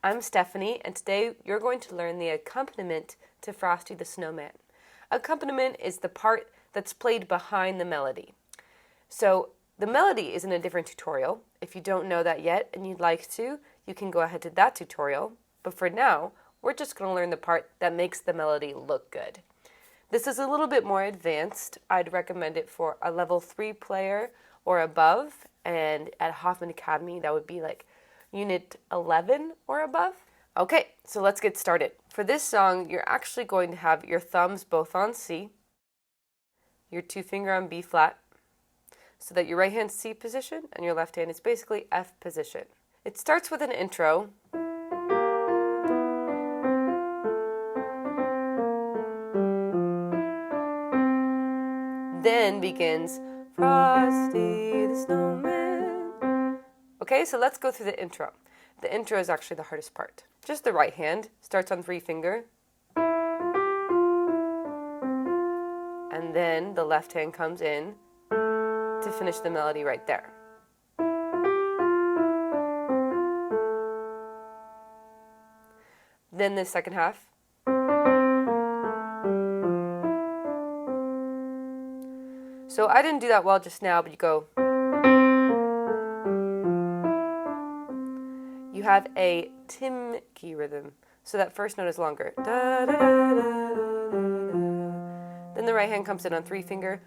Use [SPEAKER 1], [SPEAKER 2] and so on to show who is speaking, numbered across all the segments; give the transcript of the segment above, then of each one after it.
[SPEAKER 1] I'm Stephanie, and today you're going to learn the accompaniment to Frosty the Snowman. Accompaniment is the part that's played behind the melody. So the melody is in a different tutorial. If you don't know that yet and you'd like to, you can go ahead to that tutorial. But for now, we're just going to learn the part that makes the melody look good. This is a little bit more advanced. I'd recommend it for a level 3 player or above, and at Hoffman Academy that would be like Unit 11 or above. Okay, so let's get started. For this song, you're actually going to have your thumbs both on C, your 2-finger on B flat, so that your right hand's C position and your left hand is basically F position. It starts with an intro. Then begins Frosty the Snowman. Okay, so let's go through the intro. The intro is actually the hardest part. Just the right hand starts on 3-finger. And then the left hand comes in to finish the melody right there. Then the second half. So I didn't do that well just now, but you go. You have a Tim key rhythm, so that first note is longer. Da, da, da, da, da, da. Then the right hand comes in on 3-finger,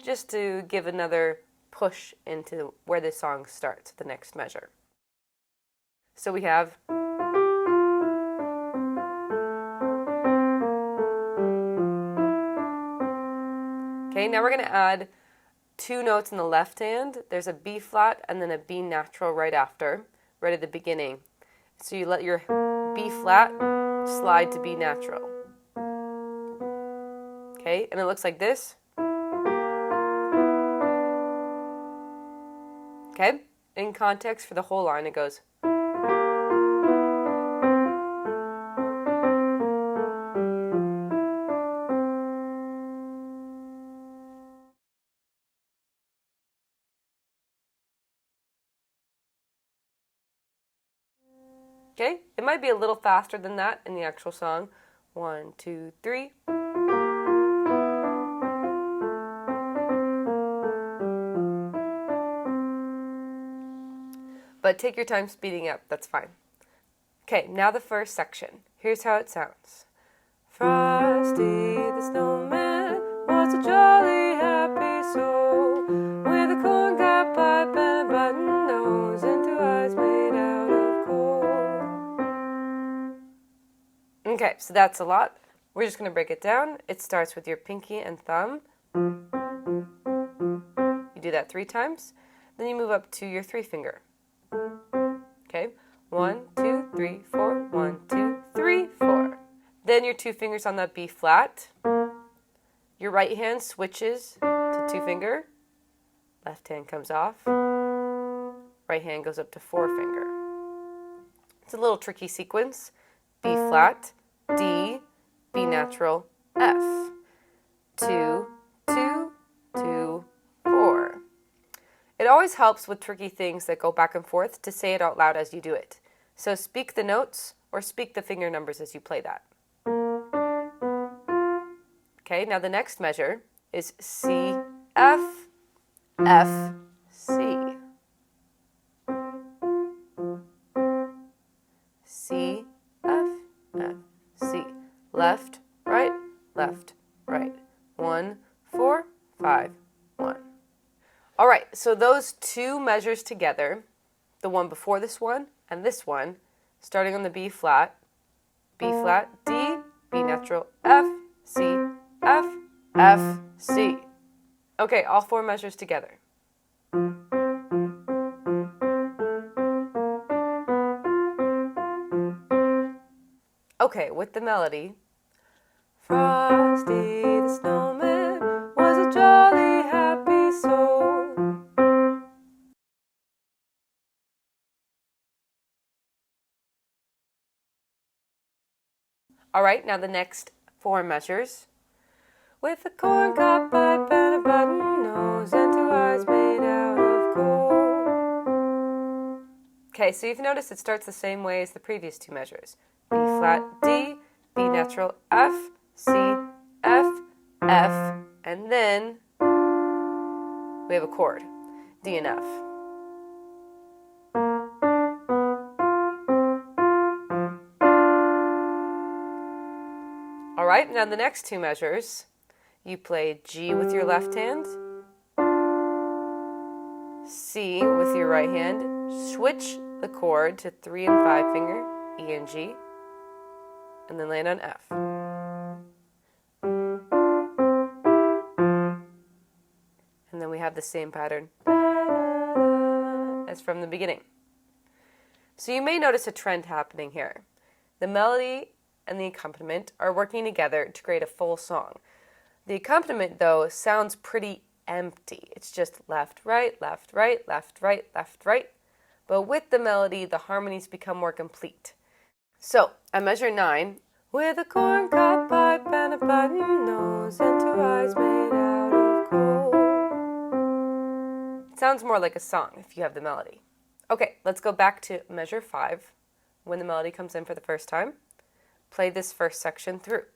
[SPEAKER 1] just to give another push into where the song starts, the next measure. So we have okay, now we're going to add 2 notes in the left hand. There's a B flat and then a B natural right after, right at the beginning. So you let your B flat slide to B natural. Okay, and it looks like this. Okay, in context for the whole line, it goes. Okay, it might be a little faster than that in the actual song. 1, 2, 3. But take your time speeding up, that's fine. Okay, now the first section. Here's how it sounds. Frosty the Snowman was a jolly happy soul with a corncob pipe and a button nose and 2 eyes made out of coal. Okay, so that's a lot. We're just going to break it down. It starts with your pinky and thumb. You do that 3 times. Then you move up to your 3-finger. Okay, 1, 2, 3, 4, 1, 2, 3, 4. Then your 2 fingers on that B flat. Your right hand switches to 2-finger. Left hand comes off. Right hand goes up to 4-finger. It's a little tricky sequence. B flat, D, B natural, F. 2, 2, 2, 4. It always helps with tricky things that go back and forth to say it out loud as you do it. So speak the notes or speak the finger numbers as you play that. Okay, now the next measure is C, F, F, C. C, F, F, C. Left, right, left, right. 1, 4, 5, 1. All right, so those 2 measures together, the one before this one and this one, starting on the B flat, D, B natural, F, C, F, F, C. Okay, all 4 measures together. Okay, with the melody. Frosty the Snowman was a jolly happy soul. All right, now the next 4 measures. With a corncob pipe and a button nose and 2 eyes made out of gold. Okay, Okay, so you've noticed it starts the same way as the previous two measures. B flat, D, B natural, F, C, F, F, and then we have a chord, D and F. All right, now the next two measures, you play G with your left hand, C with your right hand, switch the chord to 3 and 5 finger, E and G, and then land on F. And then we have the same pattern as from the beginning. So you may notice a trend happening here. The melody and the accompaniment are working together to create a full song. The accompaniment, though, sounds pretty empty. It's just left, right, left, right, left, right, left, right. But with the melody, the harmonies become more complete. So, at measure 9, with a corncob pipe and a button nose and 2 eyes made out of gold. It sounds more like a song if you have the melody. Okay, let's go back to measure 5. When the melody comes in for the first time, play this first section through.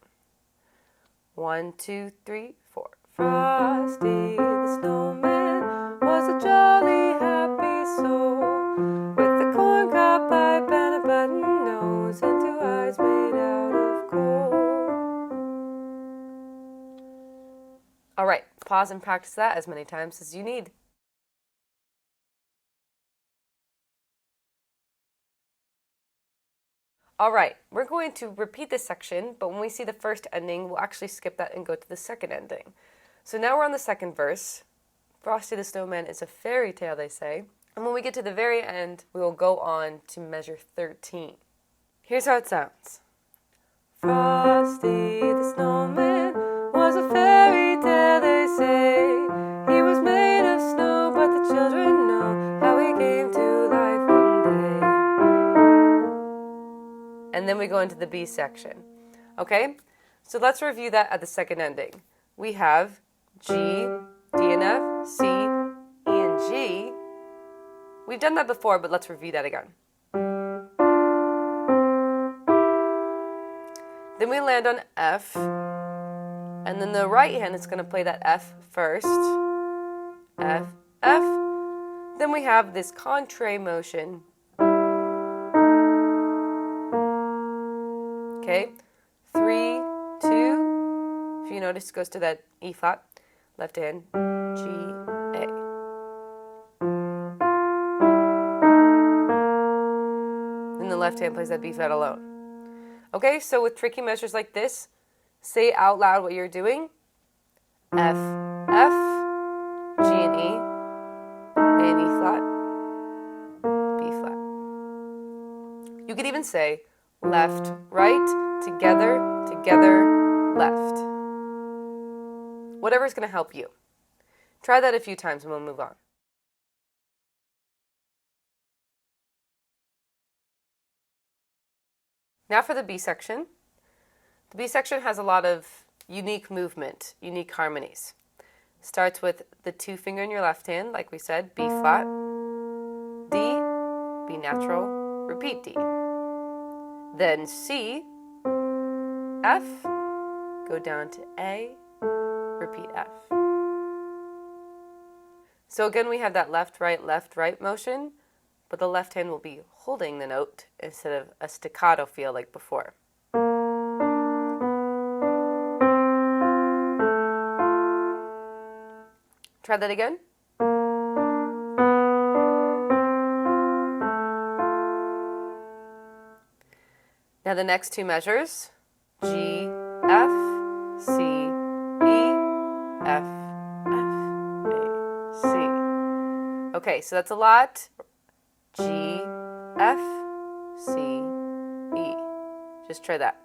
[SPEAKER 1] 1, 2, 3, 4. Frosty the snowman was a jolly happy soul with a corncob pipe and a button nose and 2 eyes made out of gold. All right, pause and practice that as many times as you need. All right, we're going to repeat this section, but when we see the first ending, we'll actually skip that and go to the second ending. So now we're on the second verse. Frosty the Snowman is a fairy tale, they say. And when we get to the very end, we will go on to measure 13. Here's how it sounds. Frosty the Snowman was a fairy tale, they say. He was made of snow, but the children know how he came to life one day. And then we go into the B section. Okay? So let's review that at the second ending. We have G, D and F, C, E and G. We've done that before, but let's review that again. Then we land on F, and then the right hand is going to play that F first. F, F. Then we have this contrae motion. Okay, 3, 2. If you notice, it goes to that E flat. Left hand, G, A. Then the left hand plays that B flat alone. Okay, so with tricky measures like this, say out loud what you're doing. F, F, G and E, A and E flat, B flat. You could even say left, right, together, together, left. Whatever's going to help you. Try that a few times and we'll move on. Now for the B section. The B section has a lot of unique movement, unique harmonies. Starts with the 2 finger in your left hand, like we said, B flat, D, B natural, repeat D. Then C, F, go down to A, repeat F. So again, we have that left, right motion, but the left hand will be holding the note instead of a staccato feel like before. Try that again. Now the next two measures, G, F, C, E, F, F, A, C. Okay, so that's a lot. G, F, C, E. Just try that.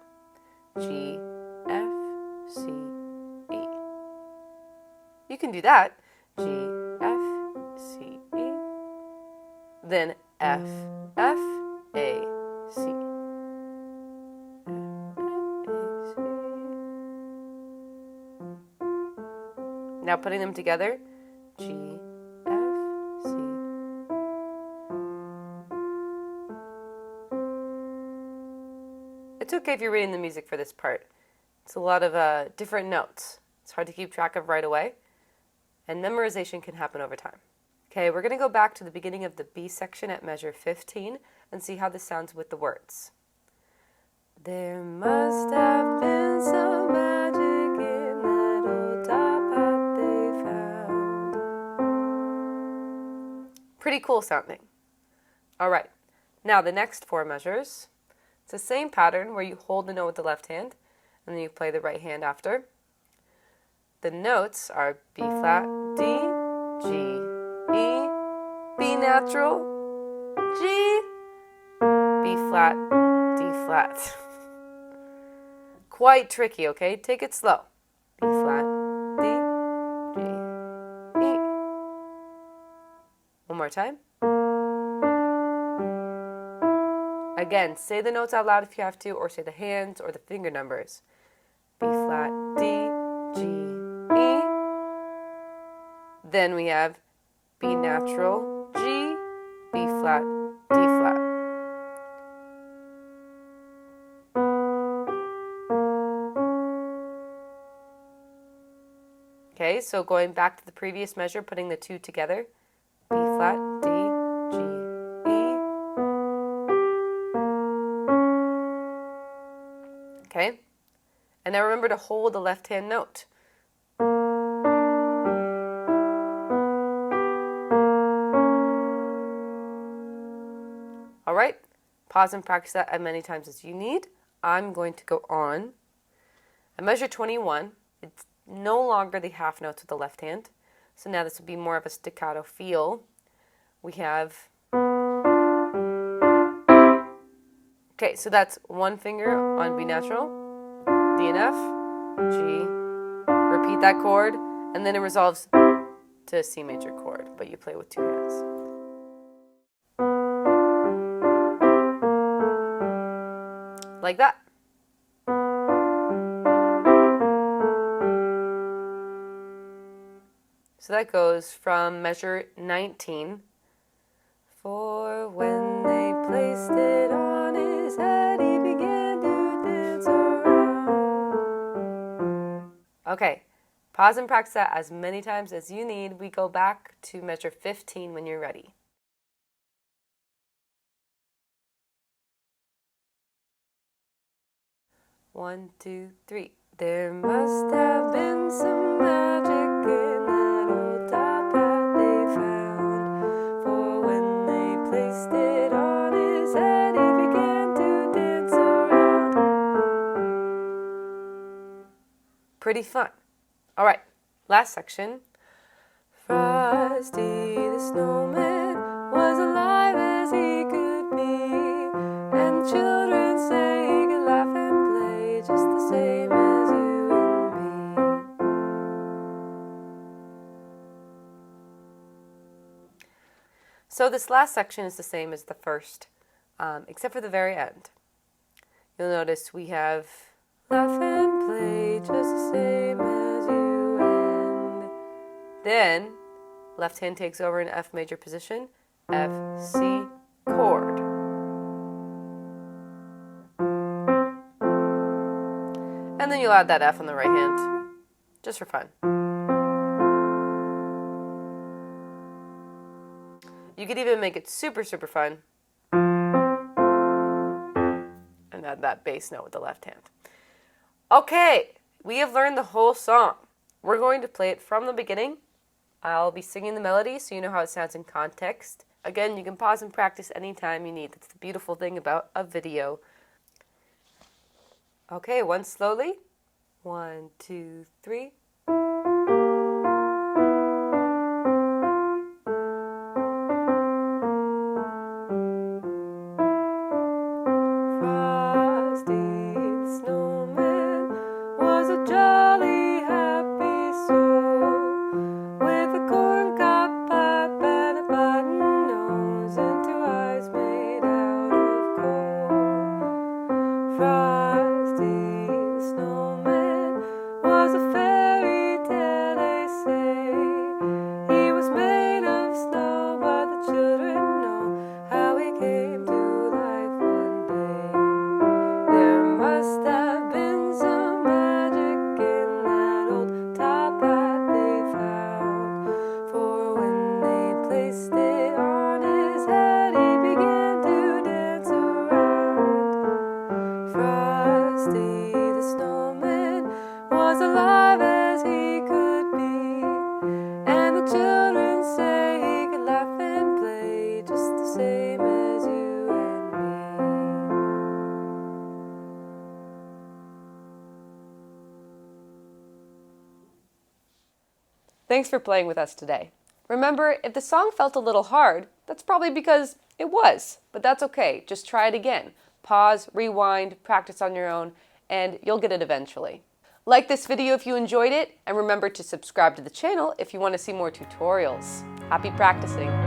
[SPEAKER 1] G, F, C, E. You can do that. G, F, C, E. Then F, F, A, C. Now putting them together, G, F, C. okay if you're reading the music for this part. It's a lot of different notes. It's hard to keep track of right away, and memorization can happen over time. Okay, we're going to go back to the beginning of the B section at measure 15 and see how this sounds with the words. There must have been some magic in that old top hat they found. Pretty cool sounding. All right, now the next 4 measures. It's the same pattern where you hold the note with the left hand and then you play the right hand after. The notes are B flat, D, G, E, B natural, G, B flat, D flat. Quite tricky, okay? Take it slow. B flat, D, G, E. One more time. Again, say the notes out loud if you have to, or say the hands or the finger numbers. B flat, D, G, E. Then we have B natural, G, B flat, D flat. Okay, so going back to the previous measure, putting the 2 together. B flat, D, G, E. Okay, and now remember to hold the left hand note. All right, pause and practice that as many times as you need. I'm going to go on. At measure 21, it's no longer the half notes with the left hand. So now this will be more of a staccato feel. We have... Okay, so that's 1 finger on B natural, D and F, G, repeat that chord, and then it resolves to a C major chord, but you play with 2 hands. Like that. So that goes from measure 19. For when they placed it on his head, he began to dance around. Okay, pause and practice that as many times as you need. We go back to measure 15 when you're ready. One, two, three. There must have been some magic in that old top hat they found. For when they placed it on his head, he began to dance around. Pretty fun. All right, last section. Frosty the Snowman was alive as he could be, and the children say he could laugh and play just the same as you and me. So this last section is the same as the first, except for the very end. You'll notice we have laugh and play just the same as you and. Then left hand takes over in F major position, F, C, chord. And then you'll add that F on the right hand, just for fun. You could even make it super, super fun and add that bass note with the left hand. Okay, we have learned the whole song. We're going to play it from the beginning. I'll be singing the melody so you know how it sounds in context. Again, you can pause and practice anytime you need. That's the beautiful thing about a video. Okay, once slowly. 1, 2, 3. Frosty the Snowman was a jolly, happy soul, with a corncob pipe and a button nose and 2 eyes made out of coal. Frosty the Snowman was a fairy Thanks for playing with us today. Remember, if the song felt a little hard, that's probably because it was, but that's okay. Just try it again. Pause, rewind, practice on your own, and you'll get it eventually. Like this video if you enjoyed it, and remember to subscribe to the channel if you want to see more tutorials. Happy practicing!